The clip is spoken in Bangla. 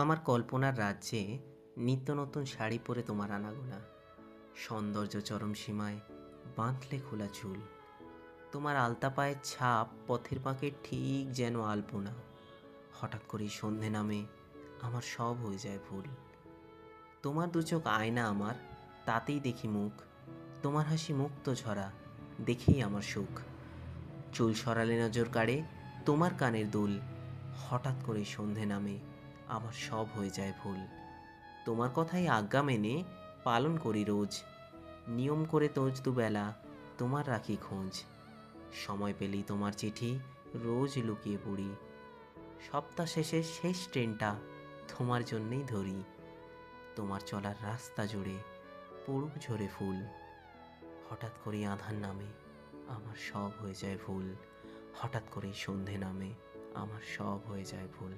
আমার কল্পনার রাজ্যে নিত্য নতুন শাড়ি পরে তোমার আনাগোনা, সৌন্দর্য চরম সীমায় বাঁধলে খোলা চুল, তোমার আলতা পায়ের ছাপ পথের পাঁকে ঠিক যেন আলপনা। হঠাৎ করেই সন্ধে নামে, আমার সব হয়ে যায় ভুল। তোমার দু চোখ আয়না আমার, তাতেই দেখি মুখ, তোমার হাসি মুক্ত ঝরা, দেখেই আমার সুখ। চুল সরালে নজর কাড়ে তোমার কানের দুল, হঠাৎ করেই সন্ধে নামে, আমার সব হয়ে যায় ভুল। তোমার কথাই আজ্ঞা মেনে পালন করি রোজ, নিয়ম করে তোজ দুবেলা তোমার রাখি খোঁজ। সময় পেলেই তোমার চিঠি রোজ লুকিয়ে পড়ি, সপ্তাহ শেষে শেষ ট্রেনটা তোমার জন্যেই ধরি। তোমার চলার রাস্তা জুড়ে পড়ুক ঝরে ফুল, হঠাৎ করেই আঁধার নামে, আমার সব হয়ে যায় ভুল। হঠাৎ করেই সন্ধে নামে, আমার সব হয়ে যায় ভুল।